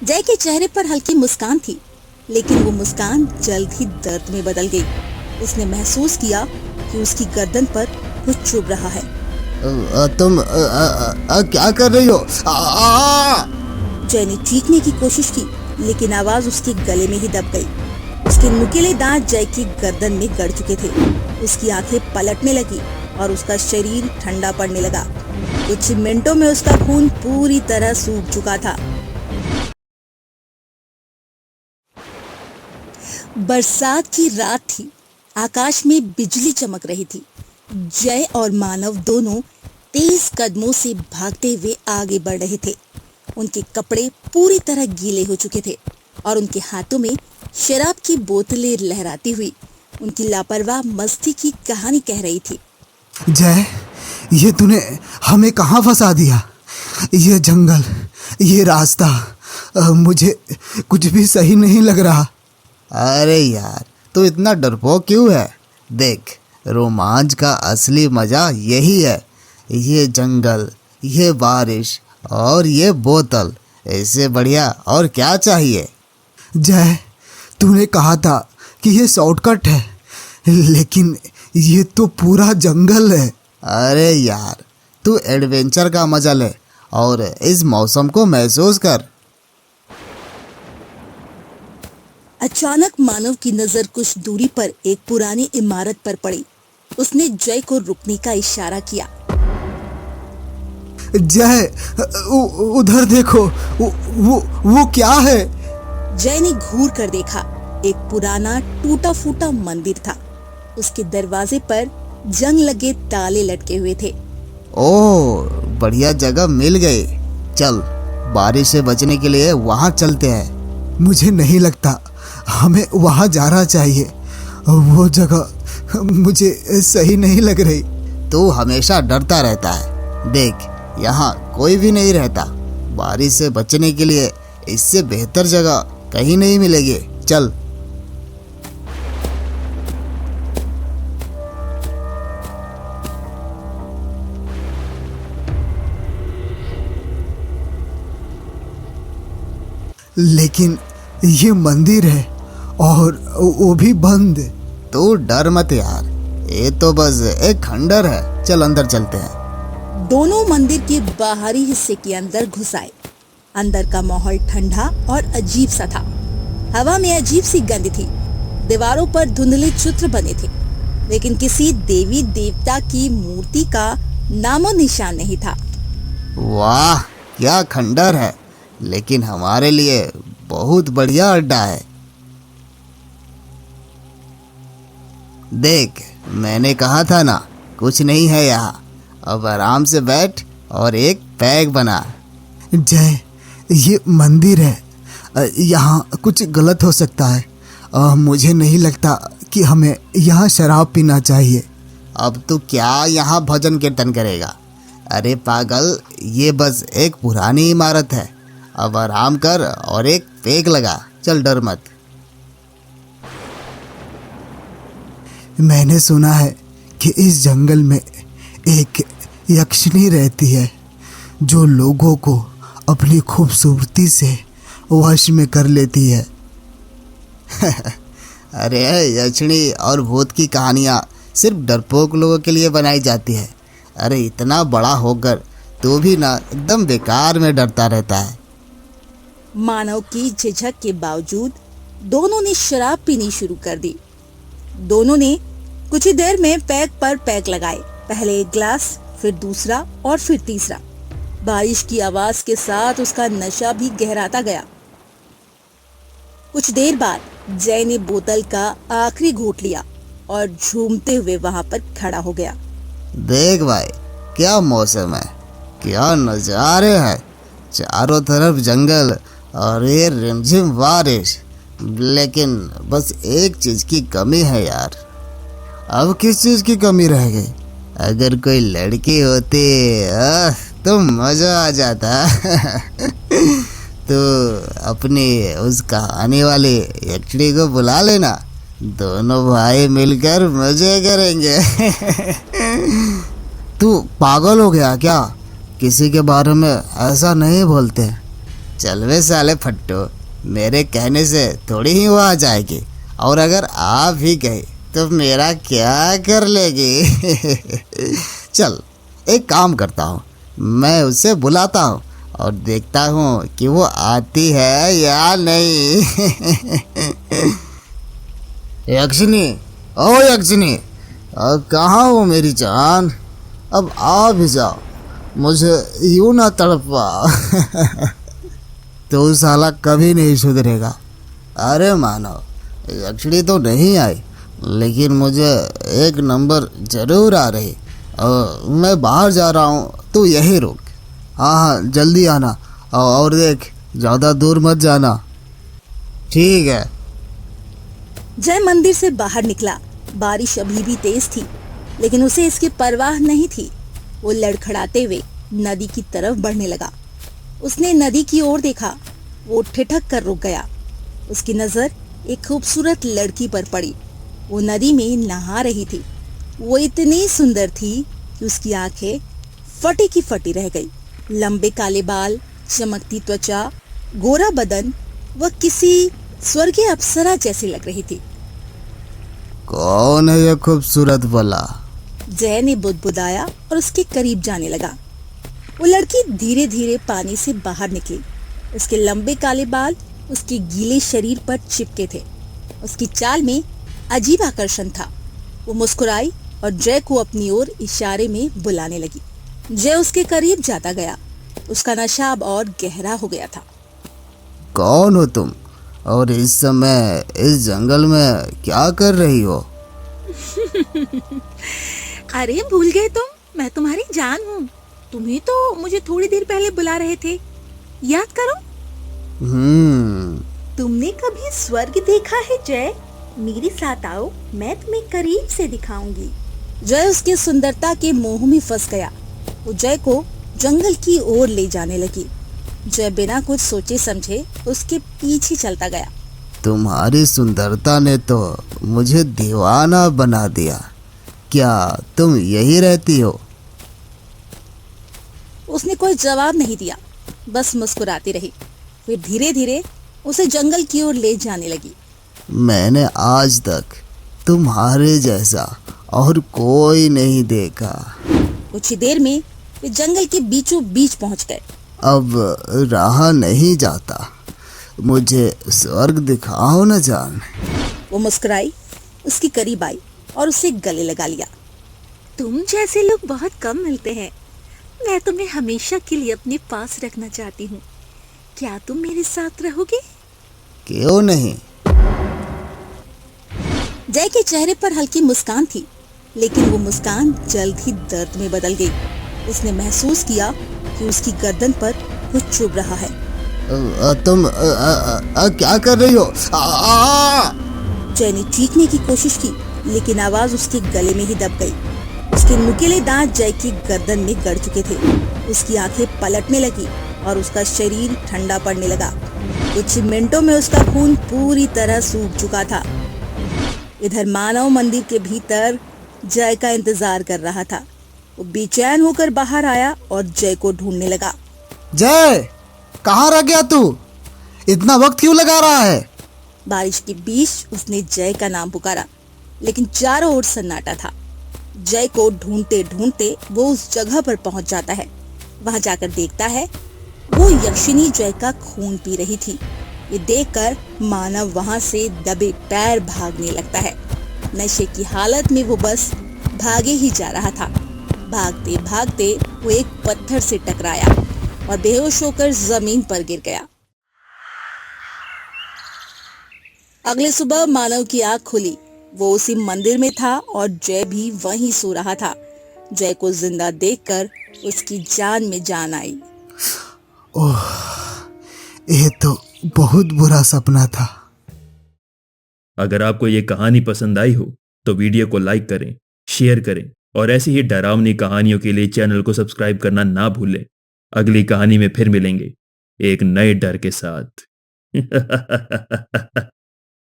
जय के चेहरे पर हल्की मुस्कान थी, लेकिन वो मुस्कान जल्द ही दर्द में बदल गई। उसने महसूस किया कि उसकी गर्दन पर कुछ चुभ रहा है। तुम क्या कर रही हो? जय ने चीखने की कोशिश की, लेकिन आवाज उसके गले में ही दब गई। उसके नुकीले दांत जय की गर्दन में गड़ चुके थे। उसकी आंखें पलटने लगी और उसका शरीर ठंडा पड़ने लगा। कुछ मिनटों में उसका खून पूरी तरह सूख चुका था। बरसात की रात थी। आकाश में बिजली चमक रही थी। जय और मानव दोनों तेज कदमों से भागते हुए आगे बढ़ रहे थे। उनके कपड़े पूरी तरह गीले हो चुके थे और उनके हाथों में शराब की बोतलें लहराती हुई उनकी लापरवाह मस्ती की कहानी कह रही थी। जय, ये तूने हमें कहाँ फंसा दिया? ये जंगल, ये रास्ता, मुझे कुछ भी सही नहीं लग रहा। अरे यार, तू इतना डरपोक क्यों है? देख, रोमांच का असली मजा यही है। ये जंगल, ये बारिश और ये बोतल, इससे बढ़िया और क्या चाहिए? जय, तूने कहा था कि ये शॉर्टकट है, लेकिन ये तो पूरा जंगल है। अरे यार, तू एडवेंचर का मजा ले और इस मौसम को महसूस कर। अचानक मानव की नजर कुछ दूरी पर एक पुरानी इमारत पर पड़ी। उसने जय को रुकने का इशारा किया। जय, उधर देखो, वो क्या है? जय ने घूर कर देखा। एक पुराना टूटा फूटा मंदिर था। उसके दरवाजे पर जंग लगे ताले लटके हुए थे। ओह, बढ़िया जगह मिल गई। चल, बारिश से बचने के लिए वहां चलते हैं। मुझे नहीं लगता हमें वहां जाना चाहिए। वो जगह मुझे सही नहीं लग रही। तू हमेशा डरता रहता है। देख, यहाँ कोई भी नहीं रहता। बारिश से बचने के लिए इससे बेहतर जगह कहीं नहीं मिलेगी। चल। लेकिन ये मंदिर है और वो भी बंद। तो डर मत यार, ये तो बस एक खंडर है। चल अंदर चलते हैं। दोनों मंदिर के बाहरी हिस्से के अंदर घुस आए। अंदर का माहौल ठंडा और अजीब सा था। हवा में अजीब सी गंध थी। दीवारों पर धुंधले चित्र बने थे, लेकिन किसी देवी देवता की मूर्ति का नामो निशान नहीं था। वाह, क्या खंडर है, लेकिन हमारे लिए बहुत बढ़िया अड्डा है। देख, मैंने कहा था ना, कुछ नहीं है यहाँ। अब आराम से बैठ और एक पैक बना। जय, ये मंदिर है। यहाँ कुछ गलत हो सकता है। मुझे नहीं लगता कि हमें यहाँ शराब पीना चाहिए। अब तू क्या यहाँ भजन कीर्तन करेगा? अरे पागल, ये बस एक पुरानी इमारत है। अब आराम कर और एक पैक लगा। चल, डर मत। मैंने सुना है कि इस जंगल में एक यक्षिणी रहती है जो लोगों को अपनी खूबसूरती से वश में कर लेती है। अरे, यक्षिणी और भूत की कहानियाँ सिर्फ डरपोक लोगों के लिए बनाई जाती है। अरे, इतना बड़ा होकर तू भी ना एकदम बेकार में डरता रहता है। मानव की झिझक के बावजूद दोनों ने शराब पीनी शुरू कर दी। दोनों ने कुछ ही देर में पैक पर पैक लगाए। पहले एक ग्लास, फिर दूसरा और फिर तीसरा। बारिश की आवाज के साथ उसका नशा भी गहराता गया। कुछ देर बाद जय ने बोतल का आखिरी घूंट लिया और झूमते हुए वहां पर खड़ा हो गया। देख भाई, क्या मौसम है, क्या नजारे हैं। चारों तरफ जंगल और ये रिमझिम बारिश। लेकिन बस एक चीज की कमी है यार। अब किस चीज की कमी रह गई? अगर कोई लड़की होती तो मजा आ जाता। तो अपनी उस कहानी वाली यक्षिणी को बुला लेना। दोनों भाई मिलकर मजे करेंगे। तू पागल हो गया क्या? किसी के बारे में ऐसा नहीं बोलते। चल वे साले फट्टो, मेरे कहने से थोड़ी ही वो आ जाएगी, और अगर आप ही गए तो मेरा क्या कर लेगी। चल एक काम करता हूँ, मैं उसे बुलाता हूँ और देखता हूँ कि वो आती है या नहीं। यक्षिनी, ओ यक्षिनी, कहाँ हो मेरी जान? अब आ भी जाओ, मुझे यूं ना तड़पा। तो साला कभी नहीं सुधरेगा। अरे मानव, यक्षिणी तो नहीं आई, लेकिन मुझे एक नंबर जरूर आ रही। मैं बाहर जा रहा हूँ, तू यहीं रुक। हाँ हाँ जल्दी आना, और देख ज़्यादा दूर मत जाना। ठीक है। जय मंदिर से बाहर निकला। बारिश अभी भी तेज थी, लेकिन उसे इसकी परवाह नहीं थी। वो लड़खड़ाते हुए नदी की तरफ बढ़ने लगा। उसने नदी की ओर देखा। वो ठिठक कर रुक गया। उसकी नजर एक खूबसूरत लड़की पर पड़ी। वो नदी में नहा रही थी। वो इतनी सुंदर थी कि उसकी आंखें फटी की फटी रह गई। लंबे काले बाल, चमकती त्वचा, गोरा बदन, वह किसी स्वर्गीय अप्सरा जैसी लग रही थी। कौन है ये खूबसूरत भला? जय ने बुदबुदाया और उसके करीब जाने लगा। वो लड़की धीरे धीरे पानी से बाहर निकली। उसके लंबे काले बाल उसके गीले शरीर पर चिपके थे। उसकी चाल में अजीब आकर्षण था। वो मुस्कुराई और जय को अपनी ओर इशारे में बुलाने लगी। जय उसके करीब जाता गया। उसका नशा अब और गहरा हो गया था। कौन हो तुम, और इस समय इस जंगल में क्या कर रही हो? अरे भूल गए तुम, मैं तुम्हारी जान हूँ। तुम्ही तो मुझे थोड़ी देर पहले बुला रहे थे, याद करो। तुमने कभी स्वर्ग देखा है जय? मेरे साथ आओ, मैं तुम्हें करीब से दिखाऊंगी। जय उसकी सुंदरता के मोह में फंस गया। वो जय को जंगल की ओर ले जाने लगी। जय बिना कुछ सोचे समझे उसके पीछे चलता गया। तुम्हारी सुंदरता ने तो मुझे दीवाना बना दिया। क्या तुम यही रहती हो? उसने कोई जवाब नहीं दिया, बस मुस्कुराती रही। फिर धीरे धीरे उसे जंगल की ओर ले जाने लगी। मैंने आज तक तुम्हारे जैसा और कोई नहीं देखा। कुछ ही देर में वे जंगल के बीचों बीच पहुंच गए। अब रहा नहीं जाता, मुझे स्वर्ग दिखाओ न जान। वो मुस्कुराई, उसके करीब आई और उसे गले लगा लिया। तुम जैसे लोग बहुत कम मिलते हैं। मैं तुम्हें हमेशा के लिए अपने पास रखना चाहती हूँ। क्या तुम मेरे साथ रहोगे? क्यों नहीं? जय के चेहरे पर हल्की मुस्कान थी, लेकिन वो मुस्कान जल्द ही दर्द में बदल गई। उसने महसूस किया कि उसकी गर्दन पर कुछ चुभ रहा है। तुम क्या कर रही हो? जय ने चीखने की कोशिश की, लेकिन आवाज उसके गले में ही दब गई। उसके नुकीले दांत जय की गर्दन में गड़ चुके थे। उसकी आंखें पलटने लगी और उसका शरीर ठंडा पड़ने लगा। कुछ ही मिनटों में उसका खून पूरी तरह सूख चुका था। इधर मानव मंदिर के भीतर जय का इंतजार कर रहा था। वो बेचैन होकर बाहर आया और जय को ढूंढने लगा। जय, कहाँ रह गया तू? इतना वक्त क्यों लगा रहा है? बारिश के बीच उसने जय का नाम पुकारा, लेकिन चारों ओर सन्नाटा था। जय को ढूंढते ढूंढते वो उस जगह पर पहुंच जाता है। वहां जाकर देखता है वो यक्षिनी जय का खून पी रही थी। ये देखकर मानव वहां से दबे पैर भागने लगता है। नशे की हालत में वो बस भागे ही जा रहा था। भागते भागते वो एक पत्थर से टकराया और बेहोश होकर जमीन पर गिर गया। अगले सुबह मानव की आंख खुली। वो उसी मंदिर में था और जय भी वहीं सो रहा था। जय को जिंदा देखकर उसकी जान में जान आई। ओह, ये तो बहुत बुरा सपना था। अगर आपको ये कहानी पसंद आई हो तो वीडियो को लाइक करें, शेयर करें और ऐसी ही डरावनी कहानियों के लिए चैनल को सब्सक्राइब करना ना भूलें। अगली कहानी में फिर मिलेंगे एक नए डर के साथ।